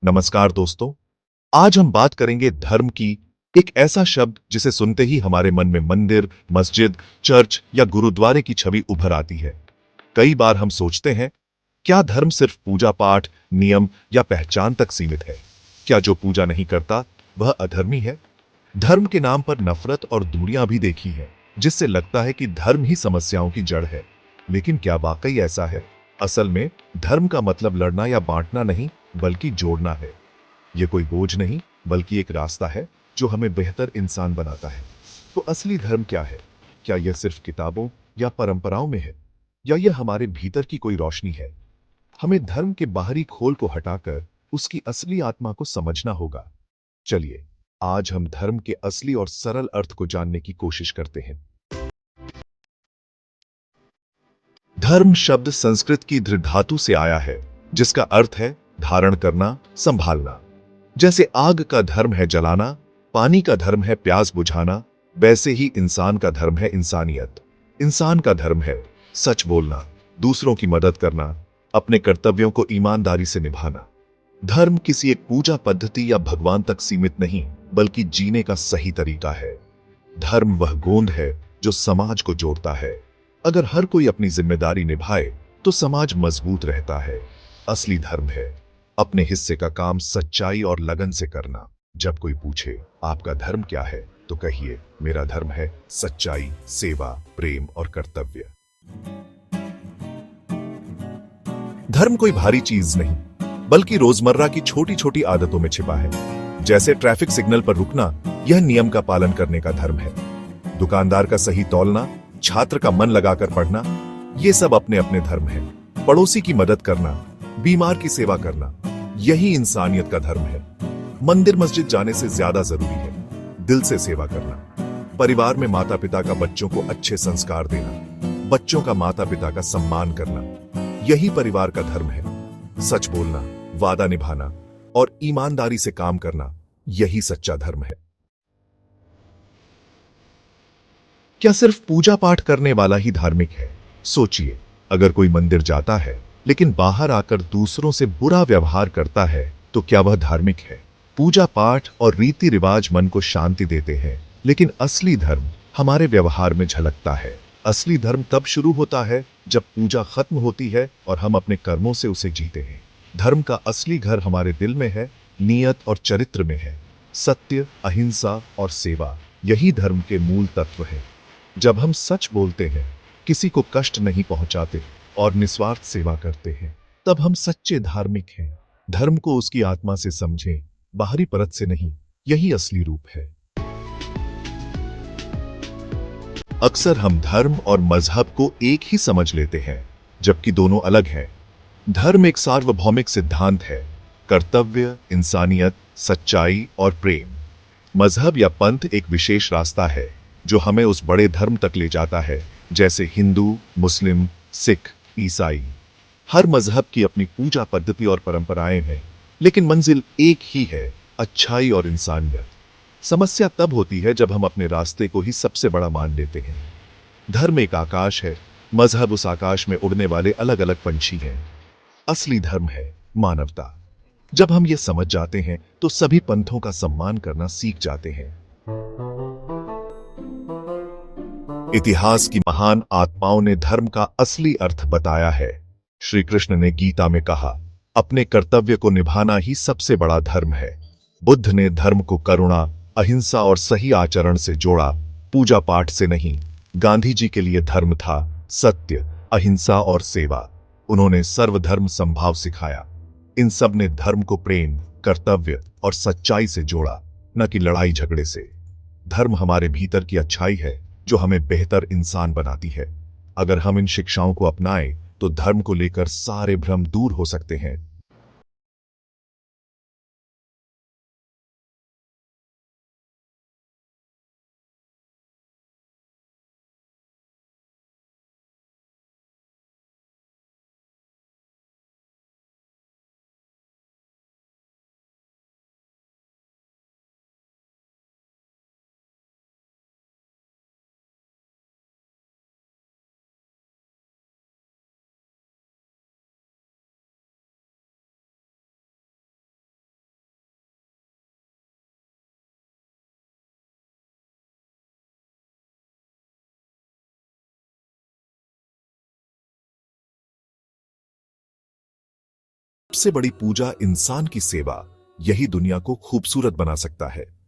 नमस्कार दोस्तों। आज हम बात करेंगे धर्म की। एक ऐसा शब्द जिसे सुनते ही हमारे मन में मंदिर, मस्जिद, चर्च या गुरुद्वारे की छवि उभर आती है। कई बार हम सोचते हैं, क्या धर्म सिर्फ पूजा पाठ, नियम या पहचान तक सीमित है? क्या जो पूजा नहीं करता वह अधर्मी है? धर्म के नाम पर नफरत और दूरियां भी देखी है, जिससे लगता है कि धर्म ही समस्याओं की जड़ है। लेकिन क्या वाकई ऐसा है? असल में धर्म का मतलब लड़ना या बांटना नहीं, बल्कि जोड़ना है। ये कोई बोझ नहीं, बल्कि एक रास्ता है जो हमें बेहतर इंसान बनाता है। तो असली धर्म क्या है? क्या यह सिर्फ किताबों या परंपराओं में है, या यह हमारे भीतर की कोई रोशनी है? हमें धर्म के बाहरी खोल को हटाकर उसकी असली आत्मा को समझना होगा। चलिए, आज हम धर्म के असली और सरल अर्थ को जानने की कोशिश करते हैं। धर्म शब्द संस्कृत की धृ धातु से आया है, जिसका अर्थ है धारण करना, संभालना। जैसे आग का धर्म है जलाना, पानी का धर्म है प्यास बुझाना, वैसे ही इंसान का धर्म है इंसानियत। इंसान का धर्म है सच बोलना, दूसरों की मदद करना, अपने कर्तव्यों को ईमानदारी से निभाना। धर्म किसी एक पूजा पद्धति या भगवान तक सीमित नहीं, बल्कि जीने का सही तरीका है। धर्म वह गोंद है जो समाज को जोड़ता है। अगर हर कोई अपनी जिम्मेदारी निभाए, तो समाज मजबूत रहता है। असली धर्म है अपने हिस्से का काम सच्चाई और लगन से करना। जब कोई पूछे आपका धर्म क्या है, तो कहिए मेरा धर्म है सच्चाई, सेवा, प्रेम और कर्तव्य। धर्म कोई भारी चीज नहीं, बल्कि रोजमर्रा की छोटी छोटी आदतों में छिपा है। जैसे ट्रैफिक सिग्नल पर रुकना, यह नियम का पालन करने का धर्म है। दुकानदार का सही तौलना, छात्र का मन लगाकर पढ़ना, ये सब अपने अपने धर्म है। पड़ोसी की मदद करना, बीमार की सेवा करना, यही इंसानियत का धर्म है। मंदिर मस्जिद जाने से ज्यादा जरूरी है दिल से सेवा करना। परिवार में माता पिता का बच्चों को अच्छे संस्कार देना, बच्चों का माता पिता का सम्मान करना, यही परिवार का धर्म है। सच बोलना, वादा निभाना और ईमानदारी से काम करना, यही सच्चा धर्म है। क्या सिर्फ पूजा पाठ करने वाला ही धार्मिक है? सोचिए, अगर कोई मंदिर जाता है लेकिन बाहर आकर दूसरों से बुरा व्यवहार करता है, तो क्या वह धार्मिक है? पूजा पाठ और रीति रिवाज मन को शांति देते हैं, लेकिन असली धर्म हमारे व्यवहार में झलकता है। असली धर्म तब शुरू होता है जब पूजा खत्म होती है और हम अपने कर्मों से उसे जीते हैं। धर्म का असली घर हमारे दिल में है, नियत और चरित्र में है। सत्य, अहिंसा और सेवा, यही धर्म के मूल तत्व है। जब हम सच बोलते हैं, किसी को कष्ट नहीं पहुंचाते और निस्वार्थ सेवा करते हैं, तब हम सच्चे धार्मिक हैं। धर्म को उसकी आत्मा से समझें, बाहरी परत से नहीं। यही असली रूप है। अक्सर हम धर्म और मजहब को एक ही समझ लेते हैं, जबकि दोनों अलग हैं। धर्म एक सार्वभौमिक सिद्धांत है, कर्तव्य, इंसानियत, सच्चाई और प्रेम। मजहब या पंथ एक विशेष रास्ता है जो हमें उस बड़े धर्म तक ले जाता है, जैसे हिंदू, मुस्लिम, सिख, ईसाई। हर मजहब की अपनी पूजा पद्धति और परंपराएं हैं, लेकिन मंजिल एक ही है, अच्छाई और इंसानियत। समस्या तब होती है जब हम अपने रास्ते को ही सबसे बड़ा मान लेते हैं। धर्म एक आकाश है, मजहब उस आकाश में उड़ने वाले अलग अलग पंछी हैं। असली धर्म है मानवता। जब हम ये समझ जाते हैं, तो सभी पंथों का सम्मान करना सीख जाते हैं। इतिहास की महान आत्माओं ने धर्म का असली अर्थ बताया है। श्री कृष्ण ने गीता में कहा, अपने कर्तव्य को निभाना ही सबसे बड़ा धर्म है। बुद्ध ने धर्म को करुणा, अहिंसा और सही आचरण से जोड़ा, पूजा पाठ से नहीं। गांधी जी के लिए धर्म था सत्य, अहिंसा और सेवा। उन्होंने सर्वधर्म समभाव सिखाया। इन सब ने धर्म को प्रेम, कर्तव्य और सच्चाई से जोड़ा, न कि लड़ाई झगड़े से। धर्म हमारे भीतर की अच्छाई है जो हमें बेहतर इंसान बनाती है। अगर हम इन शिक्षाओं को अपनाएं, तो धर्म को लेकर सारे भ्रम दूर हो सकते हैं। सबसे बड़ी पूजा इंसान की सेवा, यही दुनिया को खूबसूरत बना सकता है।